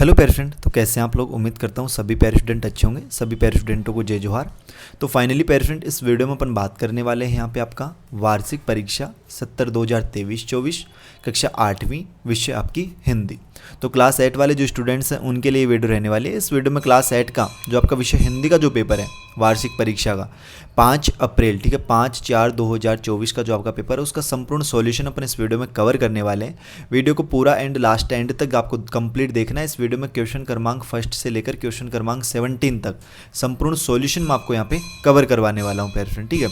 Hello प्यारे friend, तो कैसे हैं आप लोग। उम्मीद करता हूँ सभी प्यारे स्टूडेंट अच्छे होंगे। सभी प्यारे स्टूडेंटों को जय जोहार। तो फाइनली प्यारे फ्रेंड, इस वीडियो में अपन बात करने वाले हैं यहाँ पे आपका वार्षिक परीक्षा 70-2023-24 कक्षा 8वीं, विषय आपकी हिंदी। तो क्लास 8 वाले जो स्टूडेंट्स हैं उनके लिए वीडियो रहने वाली है। इस वीडियो में क्लास 8 का जो आपका विषय हिंदी का जो पेपर है वार्षिक परीक्षा का 5 अप्रैल, ठीक है, 5/4/2024 का जो आपका पेपर है उसका संपूर्ण सॉल्यूशन अपन इस वीडियो में कवर करने वाले हैं। वीडियो को पूरा लास्ट एंड तक आपको कंप्लीट देखना है। इस वीडियो में क्वेश्चन क्रमांक 1 से लेकर क्वेश्चन क्रमांक 17 तक संपूर्ण सॉल्यूशन मैं आपको यहाँ पे कवर करवाने वाला हूँ प्यारे फ्रेंड, ठीक है।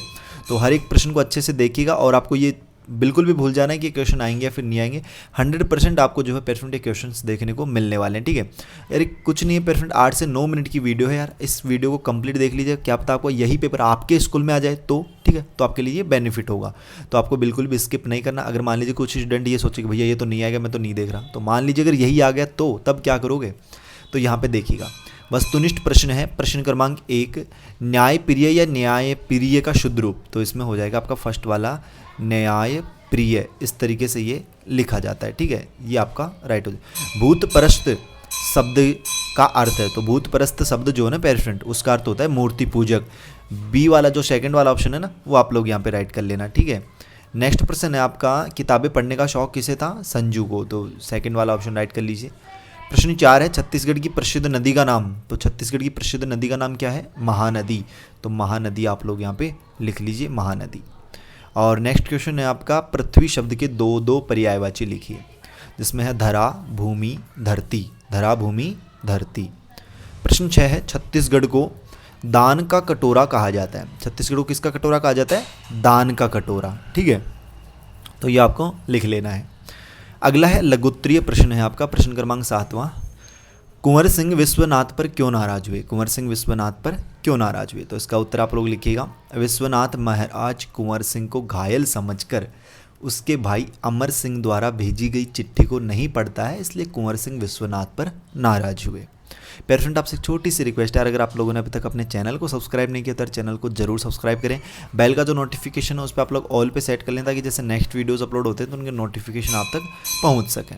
तो हर एक प्रश्न को अच्छे से देखिएगा और आपको ये बिल्कुल भी भूल जाना है कि क्वेश्चन आएंगे या फिर नहीं आएंगे। 100% आपको जो है परसेंट के क्वेश्चंस देखने को मिलने वाले हैं, ठीक है। यार कुछ नहीं है परसेंट, 8 से 9 मिनट की वीडियो है यार। इस वीडियो को कंप्लीट देख लीजिए, क्या पता आपको यही पेपर आपके स्कूल में आ जाए तो, ठीक है, तो आपके लिए ये बेनिफिट होगा। तो आपको बिल्कुल भी स्किप नहीं करना। अगर मान लीजिए कुछ स्टूडेंट ये सोचे कि भैया ये तो नहीं आएगा, मैं तो नहीं देख रहा, तो मान लीजिए अगर यही आ गया तो तब क्या करोगे। तो यहाँ पे देखिएगा, वस्तुनिष्ठ प्रश्न है। प्रश्न क्रमांक 1, न्यायप्रिय या न्यायप्रिय का शुद्ध रूप। तो इसमें हो जाएगा आपका फर्स्ट वाला न्याय प्रिय, इस तरीके से ये लिखा जाता है, ठीक है। ये आपका राइट हो जाए। भूतपरस्त शब्द का अर्थ है, तो भूतपरस्त शब्द जो है ना प्यारे फ्रेंड, उसका अर्थ होता है मूर्ति पूजक। बी वाला जो सेकंड वाला ऑप्शन है ना, वो आप लोग यहाँ पे राइट कर लेना, ठीक है। नेक्स्ट प्रश्न है आपका, किताबें पढ़ने का शौक किसे था, संजू को, तो सेकंड वाला ऑप्शन राइट कर लीजिए। प्रश्न 4 है, छत्तीसगढ़ की प्रसिद्ध नदी का नाम। तो छत्तीसगढ़ की प्रसिद्ध नदी का नाम क्या है, महानदी। तो महानदी आप लोग यहाँ पे लिख लीजिए, महानदी। और नेक्स्ट क्वेश्चन है आपका, पृथ्वी शब्द के दो पर्यायवाची लिखिए, जिसमें है धरा, भूमि, धरती। धरा, भूमि, धरती। प्रश्न 6 है, छत्तीसगढ़ को दान का कटोरा कहा जाता है। छत्तीसगढ़ को किसका कटोरा कहा जाता है, दान का कटोरा, ठीक है। तो ये आपको लिख लेना है। अगला है लघुत्तरीय प्रश्न है आपका, प्रश्न क्रमांक 7वां, कुंवर सिंह विश्वनाथ पर क्यों नाराज हुए। कुंवर सिंह विश्वनाथ पर क्यों नाराज हुए। तो इसका उत्तर आप लोग लिखिएगा, विश्वनाथ महाराज कुंवर सिंह को घायल समझकर उसके भाई अमर सिंह द्वारा भेजी गई चिट्ठी को नहीं पढ़ता है, इसलिए कुंवर सिंह विश्वनाथ पर नाराज हुए। प्यारे फ्रेंड, आपसे छोटी सी रिक्वेस्ट है, अगर आप लोगों ने अभी तक अपने चैनल को सब्सक्राइब नहीं किया तो चैनल को जरूर सब्सक्राइब करें। बेल का जो नोटिफिकेशन है उस पर आप लोग ऑल पे सेट कर लें, ताकि जैसे नेक्स्ट वीडियोस अपलोड होते हैं तो उनके नोटिफिकेशन आप तक पहुंच सकें।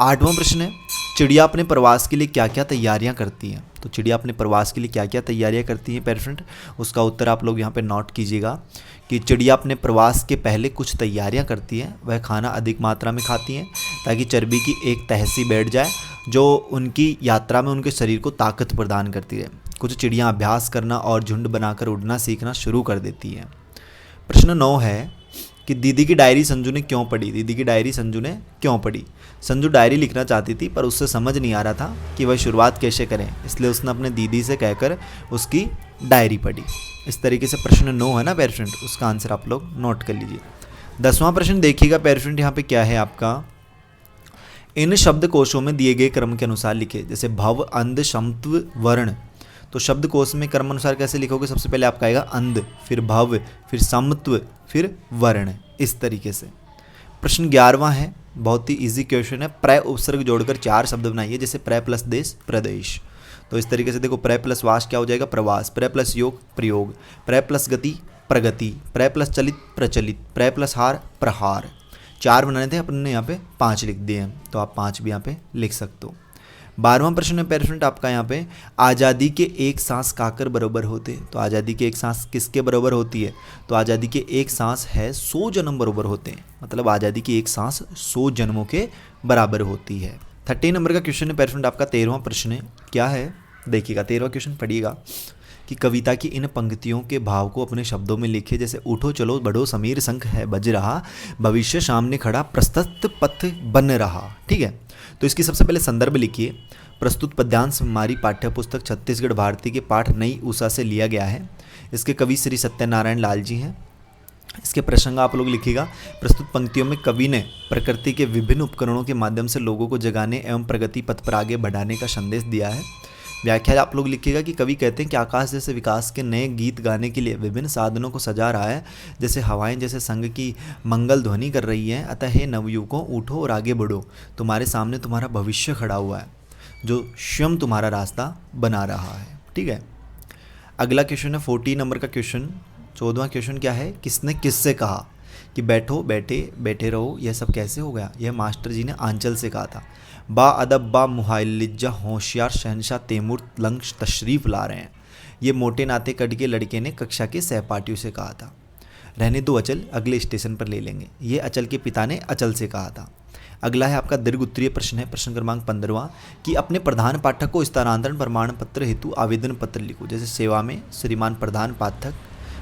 8वां प्रश्न है, चिड़िया अपने प्रवास के लिए क्या क्या तैयारियां करती हैं। तो चिड़िया अपने प्रवास के लिए क्या क्या तैयारियां करती हैं प्यारे फ्रेंड, उसका उत्तर आप लोग यहाँ पे नोट कीजिएगा कि चिड़िया अपने प्रवास के पहले कुछ तैयारियां करती हैं। वह खाना अधिक मात्रा में खाती हैं ताकि चर्बी की एक तह सी बैठ जाए, जो उनकी यात्रा में उनके शरीर को ताकत प्रदान करती है। कुछ चिड़ियाँ अभ्यास करना और झुंड बनाकर उड़ना सीखना शुरू कर देती हैं। प्रश्न 9 है कि दीदी की डायरी संजू ने क्यों पढ़ी। दीदी की डायरी संजू ने क्यों पढ़ी। संजू डायरी लिखना चाहती थी पर उससे समझ नहीं आ रहा था कि वह शुरुआत कैसे करें, इसलिए उसने अपने दीदी से कहकर उसकी डायरी पढ़ी। इस तरीके से प्रश्न 9 है ना प्यारे फ्रेंड, उसका आंसर आप लोग नोट कर लीजिए। 10वां प्रश्न देखिएगा प्यारे फ्रेंड, यहाँ पे क्या है आपका, इन शब्दकोशों में दिए गए क्रम के अनुसार लिखे। जैसे भव, अंध, शमत्व, वर्ण। तो शब्दकोश में क्रम अनुसार कैसे लिखोगे, सबसे पहले आपका आएगा अंध, फिर भव, फिर समत्व, फिर वर्ण, इस तरीके से। प्रश्न 11वां है, बहुत ही इजी क्वेश्चन है, प्र उपसर्ग जोड़कर 4 शब्द बनाइए। जैसे प्र प्लस देश, प्रदेश। तो इस तरीके से देखो, प्र प्लस वास क्या हो जाएगा, प्रवास। प्र प्लस योग, प्रयोग। प्र प्लस गति, प्रगति। प्र प्लस चलित, प्रचलित। प्र प्लस हार, प्रहार। 4 बनाने थे, अपन ने यहाँ पे 5 लिख दिए हैं, तो आप 5 भी यहाँ पे लिख सकते हो। 12वां प्रश्न है प्यारे फ्रेंड आपका यहाँ पे, आज़ादी के एक सांस काकर बराबर होते। तो आज़ादी के एक सांस किसके बराबर होती है। तो आज़ादी के एक सांस है 100 जन्म बराबर होते हैं, मतलब आज़ादी की एक सांस 100 जन्मों के बराबर होती है। 30 नंबर का क्वेश्चन है प्यारे फ्रेंड आपका, 13वां प्रश्न है, क्या है देखिएगा, 13वां क्वेश्चन पढ़िएगा कि कविता की इन पंक्तियों के भाव को अपने शब्दों में लिखिए। जैसे उठो चलो बढ़ो समीर शंख है बज रहा, भविष्य सामने खड़ा प्रशस्त पथ बन रहा, ठीक है। तो इसकी सबसे पहले संदर्भ लिखिए। प्रस्तुत पद्यांश हमारी पाठ्य पुस्तक छत्तीसगढ़ भारती के पाठ नई उषा से लिया गया है। इसके कवि श्री सत्यनारायण लाल जी हैं। इसके प्रसंग आप लोग लिखिएगा। प्रस्तुत पंक्तियों में कवि ने प्रकृति के विभिन्न उपकरणों के माध्यम से लोगों को जगाने एवं प्रगति पथ पर आगे बढ़ाने का संदेश दिया है। व्याख्या आप लोग लिखिएगा कि कवि कहते हैं कि आकाश जैसे विकास के नए गीत गाने के लिए विभिन्न साधनों को सजा रहा है, जैसे हवाएं जैसे संग की मंगल ध्वनि कर रही हैं। अतः हे नवयुवकों, उठो और आगे बढ़ो, तुम्हारे सामने तुम्हारा भविष्य खड़ा हुआ है, जो स्वयं तुम्हारा रास्ता बना रहा है, ठीक है। अगला क्वेश्चन है 40 नंबर का क्वेश्चन। 14वां क्वेश्चन क्या है, किसने किससे कहा कि बैठो बैठे बैठे रहो, यह सब कैसे हो गया। यह मास्टर जी ने आंचल से कहा था। बा अदब बा मुहालिजा होशियार शहनशाह तैमूर लंग तशरीफ़ ला रहे हैं। ये मोटे नाते कट के लड़के ने कक्षा के सहपाठियों से कहा था। रहने दो अचल, अगले स्टेशन पर ले लेंगे, ये अचल के पिता ने अचल से कहा था। अगला है आपका दीर्घ उत्तरीय प्रश्न है, प्रश्न क्रमांक 15वां कि अपने प्रधान पाठक को स्थानांतरण प्रमाण पत्र हेतु आवेदन पत्र लिखो। जैसे सेवा में श्रीमान प्रधान पाठक,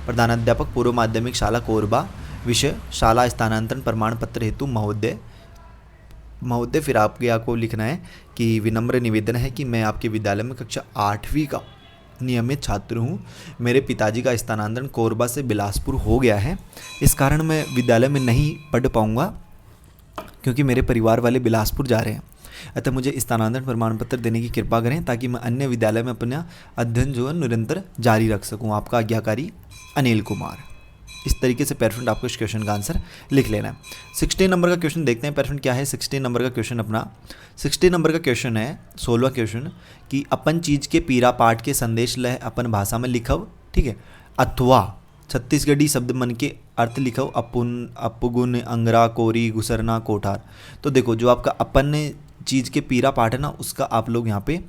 प्रधानाध्यापक पूर्व माध्यमिक शाला कोरबा, विषय शाला स्थानांतरण प्रमाण पत्र हेतु महोदय। फिर आपको लिखना है कि विनम्र निवेदन है कि मैं आपके विद्यालय में कक्षा 8वीं का नियमित छात्र हूँ। मेरे पिताजी का स्थानांतरण कोरबा से बिलासपुर हो गया है, इस कारण मैं विद्यालय में नहीं पढ़ पाऊँगा क्योंकि मेरे परिवार वाले बिलासपुर जा रहे हैं। अतः मुझे स्थानांतरण प्रमाण पत्र देने की कृपा करें ताकि मैं अन्य विद्यालय में अपना अध्ययन जो है निरंतर जारी रख सकूं। आपका आज्ञाकारी अनिल कुमार। इस तरीके से पेरेंट आपको इस क्वेश्चन का आंसर लिख लेना है। 16 नंबर का क्वेश्चन देखते हैं पेरेंट क्या है। 16 नंबर का क्वेश्चन अपना 16 नंबर का क्वेश्चन है 16वां क्वेश्चन कि अपन चीज के पीरा पाठ के संदेश लय अपन भाषा में लिखव, ठीक है, अथवा छत्तीसगढ़ी शब्द मन के अर्थ लिखो। अपुन, अपगुन, अंगरा, कोरी, गुसरना, कोठार। तो देखो जो आपका अपन चीज़ के पीरा पाठ है ना, उसका आप लोग यहाँ पे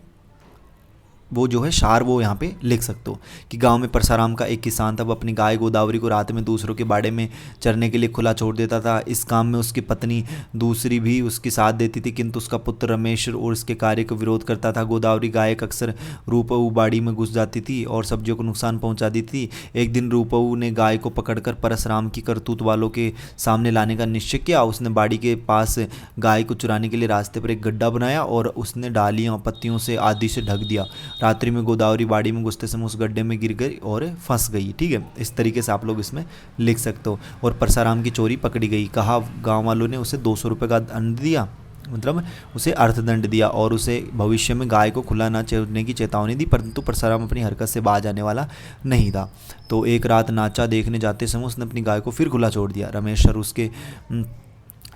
वो जो है शार वो यहाँ पे लिख सकते हो कि गांव में परसाराम का एक किसान था। वो अपनी गाय गोदावरी को रात में दूसरों के बाड़े में चरने के लिए खुला छोड़ देता था। इस काम में उसकी पत्नी दूसरी भी उसकी साथ देती थी, किंतु उसका पुत्र रमेश और इसके कार्य को विरोध करता था। गोदावरी गाय अक्सर रूपऊ बाड़ी में घुस जाती थी और सब्जियों को नुकसान पहुँचा दी थी। एक दिन रूपऊ ने गाय को पकड़कर परशुराम की करतूत वालों के सामने लाने का निश्चय किया। उसने बाड़ी के पास गाय को चुराने के लिए रास्ते पर एक गड्ढा बनाया और उसने डालियों पत्तियों से आदि से ढक दिया। रात्रि में गोदावरी बाड़ी में घुसते समय उस गड्ढे में गिर गई और फंस गई। ठीक है, इस तरीके से आप लोग इसमें लिख सकते हो। और परशुराम की चोरी पकड़ी गई। कहा गांव वालों ने उसे 200 रुपये का दंड दिया, मतलब उसे अर्थदंड दिया और उसे भविष्य में गाय को खुला न छोड़ने की चेतावनी दी, परंतु परशुराम अपनी हरकत से बाज आने वाला नहीं था। तो एक रात नाचा देखने जाते समय उसने अपनी गाय को फिर खुला छोड़ दिया। रमेश सर उसके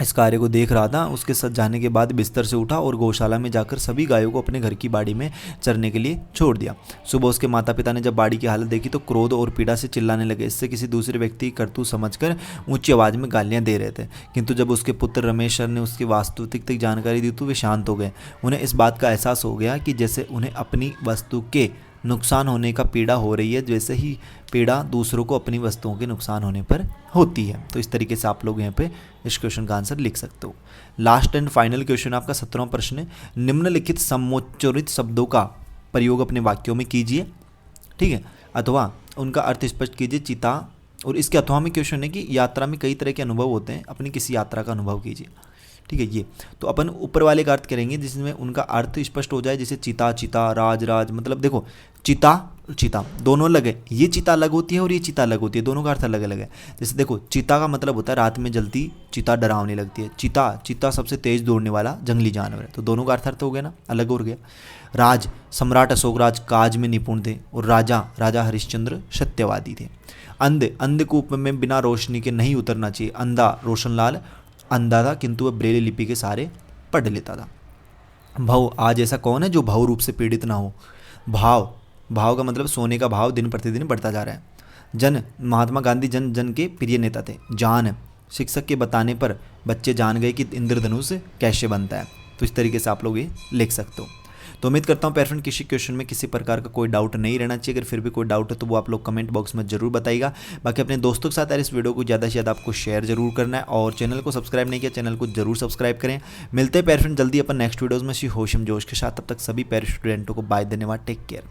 इस कार्य को देख रहा था। उसके साथ जाने के बाद बिस्तर से उठा और गौशाला में जाकर सभी गायों को अपने घर की बाड़ी में चरने के लिए छोड़ दिया। सुबह उसके माता पिता ने जब बाड़ी की हालत देखी तो क्रोध और पीड़ा से चिल्लाने लगे। इससे किसी दूसरे व्यक्ति की करतूत समझकर ऊंची आवाज़ में गालियां दे रहे थे, किंतु जब उसके पुत्र रमेश सर ने उसकी वास्तविक जानकारी दी तो वे शांत हो गए। उन्हें इस बात का एहसास हो गया कि जैसे उन्हें अपनी वस्तु के नुकसान होने का पीड़ा हो रही है, जैसे ही पीड़ा दूसरों को अपनी वस्तुओं के नुकसान होने पर होती है। तो इस तरीके से आप लोग यहाँ पे इस क्वेश्चन का आंसर लिख सकते हो। लास्ट एंड फाइनल क्वेश्चन आपका 17वां प्रश्न है। निम्नलिखित समोच्चरित शब्दों का प्रयोग अपने वाक्यों में कीजिए, ठीक है, अथवा उनका अर्थ स्पष्ट कीजिए। चिता और इसके अथवा में क्वेश्चन है कि यात्रा में कई तरह के अनुभव होते हैं, अपनी किसी यात्रा का अनुभव कीजिए, ठीक है। ये तो अपन ऊपर वाले का अर्थ करेंगे जिसमें उनका अर्थ स्पष्ट हो जाए। जैसे चिता चिता, राज राज, मतलब देखो चिता चिता दोनों अलग है। ये चिता अलग होती है और ये चिता अलग होती है, दोनों का अर्थ अलग अलग है। जैसे देखो चिता का मतलब होता है रात में जलती चिता डरावनी लगती है। चिता सबसे तेज दौड़ने वाला जंगली जानवर है। तो दोनों का अर्थ हो गया ना, अलग हो गया। राज, सम्राट अशोक राज काज में निपुण थे और राजा हरिश्चंद्र सत्यवादी थे। अंध कूप में बिना रोशनी के नहीं उतरना चाहिए। अंधा, रोशनलाल अंधा था किंतु वह ब्रेली लिपि के सारे पढ़ लेता था। भव, आज ऐसा कौन है जो भाव रूप से पीड़ित ना हो। भाव का मतलब सोने का भाव दिन प्रतिदिन बढ़ता जा रहा है। जन, महात्मा गांधी जन जन के प्रिय नेता थे। जान, शिक्षक के बताने पर बच्चे जान गए कि इंद्रधनुष कैसे बनता है। तो इस तरीके से आप लोग ये लिख सकते हो। तो उम्मीद करता हूँ पेरेंट किसी क्वेश्चन में किसी प्रकार का कोई डाउट नहीं रहना चाहिए। अगर फिर भी कोई डाउट है तो वो आप लोग कमेंट बॉक्स में जरूर बताइएगा। बाकी अपने दोस्तों के साथ यार इस वीडियो को ज़्यादा से ज़्यादा आपको शेयर जरूर करना है और चैनल को सब्सक्राइब नहीं किया चैनल को जरूर सब्सक्राइब करें। मिलते हैं पेरेंट जल्दी अपन नेक्स्ट वीडियोज़ में श्री होशिम जोश के साथ। तब तक सभी पेरेंट स्टूडेंटों को बाय, धन्यवाद, टेक केयर।